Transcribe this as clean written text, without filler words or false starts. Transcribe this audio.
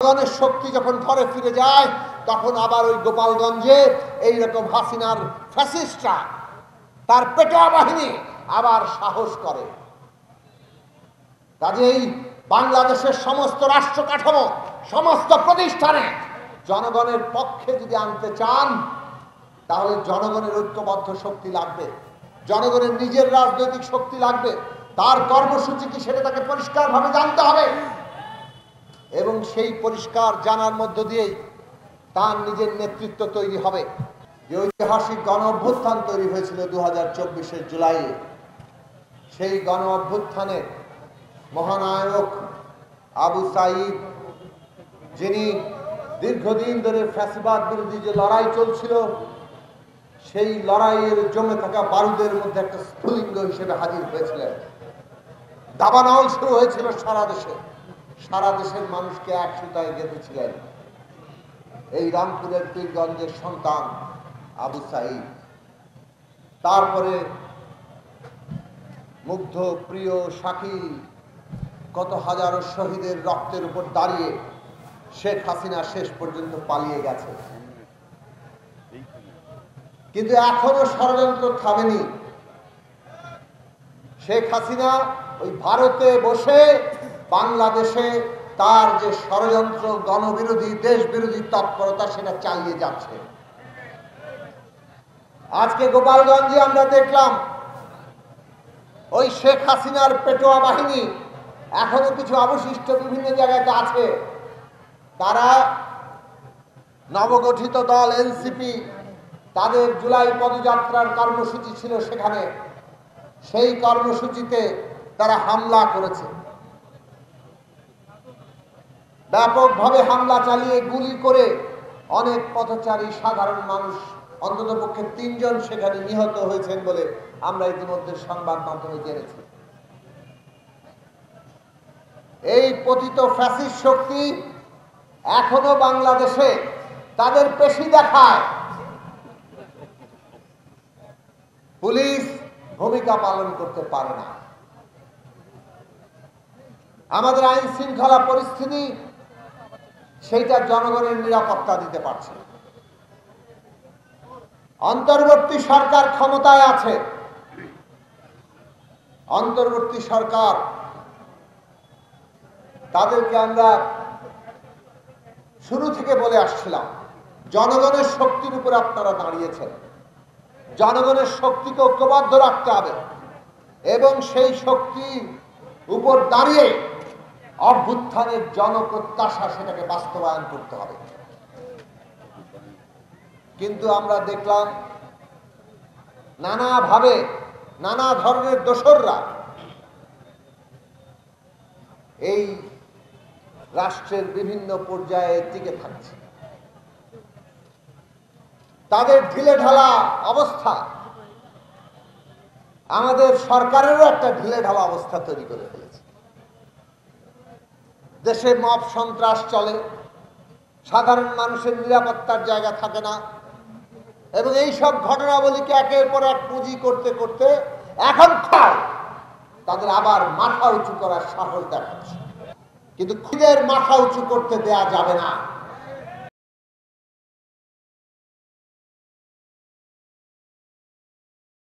জনগণের শক্তি যখন ঘরে ফিরে যায় তখন আবার ওই গোপালগঞ্জে এইরকম হাসিনার ফ্যাসিস্টরা তার পেটোয়া বাহিনী আবার সাহস করে। কাজেই বাংলাদেশের সমস্ত রাষ্ট্র কাঠামো, সমস্ত প্রতিষ্ঠানে জনগণের পক্ষে যদি আনতে চান তাহলে জনগণের ঐক্যবদ্ধ শক্তি লাগবে, জনগণের নিজের রাজনৈতিক শক্তি লাগবে। তার কর্মসূচি কি সেটা তাকে পরিষ্কারভাবে জানতে হবে এবং সেই পরিষ্কার জানার মধ্য দিয়েই তার নিজের নেতৃত্ব তৈরি হবে। যে ঐতিহাসিক গণ অভ্যুত্থান তৈরি হয়েছিল 2024-এর জুলাইয়ে, সেই গণ অভ্যুত্থানের মহানায়ক আবু সাঈদ, যিনি দীর্ঘদিন ধরে ফ্যাসিবাদ বিরোধী যে লড়াই চলছিল সেই লড়াইয়ের জমে থাকা বারুদের মধ্যে একটা স্ফুলিঙ্গ হিসেবে হাজির হয়েছিলেন। দাবানল শুরু হয়েছিল সারা দেশে, সারা দেশের মানুষকে এক সুতায় গেঁথেছিলেন এই রামপুরের পীরগঞ্জের সন্তান আবু সাঈদ। তারপরে মুগ্ধ, প্রিয়, শাকিল, কত হাজারো শহীদের রক্তের উপর দাঁড়িয়ে শেখ হাসিনা শেষ পর্যন্ত পালিয়ে গেছে, কিন্তু এখনো ষড়যন্ত্র থামেনি। শেখ হাসিনা ওই ভারতে বসে বাংলাদেশে তার যে ষড়যন্ত্র, গণবিরোধী, দেশ বিরোধী তৎপরতা সেটা চালিয়ে যাচ্ছে। আজকে গোপালগঞ্জে আমরা দেখলাম ওই শেখ হাসিনার পেটোয়া বাহিনী এখনো কিছু অবশিষ্ট বিভিন্ন জায়গাতে আছে। তারা নবগঠিত দল এনসিপি, তাদের জুলাই পদযাত্রার কর্মসূচি ছিল সেখানে, সেই কর্মসূচিতে তারা হামলা করেছে, ব্যাপকভাবে হামলা চালিয়ে গুলি করে অনেক পথচারী সাধারণ মানুষ, অন্ততপক্ষে 3 জন সেখানে নিহত হয়েছেন বলে আমরা ইতিমধ্যে সংবাদ মাধ্যমে জেনেছি। এই পতিত ফ্যাসিস্ট শক্তি এখনো বাংলাদেশে তাদের পেশি দেখায়। পুলিশ ভূমিকা পালন করতে পারে না। আমাদের আইন শৃঙ্খলা পরিস্থিতি সেইটা জনগণের নিরাপত্তা দিতে পারছে। অন্তর্বর্তী সরকার ক্ষমতায় আছে, অন্তর্বর্তী সরকার তাদেরকে আমরা শুরু থেকে বলে আসছিলাম জনগণের শক্তির উপর আপনারা দাঁড়িয়েছেন, জনগণের শক্তিকে ঐক্যবদ্ধ রাখতে হবে এবং সেই শক্তির উপর দাঁড়িয়ে অভ্যুত্থানের জনপ্রত্যাশা সেটাকে বাস্তবায়ন করতে হবে। কিন্তু আমরা দেখলাম নানাভাবে নানা ধরনের দোসররা এই রাষ্ট্রের বিভিন্ন পর্যায়ে টিকে থাকছে। তাদের ঢিলেঢালা অবস্থা আমাদের সরকারেরও একটা ঢিলেঢালা অবস্থা তৈরি করে ফেলেছে। দেশে মব সন্ত্রাস চলে, সাধারণ মানুষের নিরাপত্তার জায়গা থাকে না এবং এই সব ঘটনাবলীকে একের পর এক পুঁজি করতে করতে এখন তাদের আবার মাথা উঁচু করার সাহস দেখাচ্ছে। কিন্তু খুদের মাথা উঁচু করতে দেয়া যাবে না।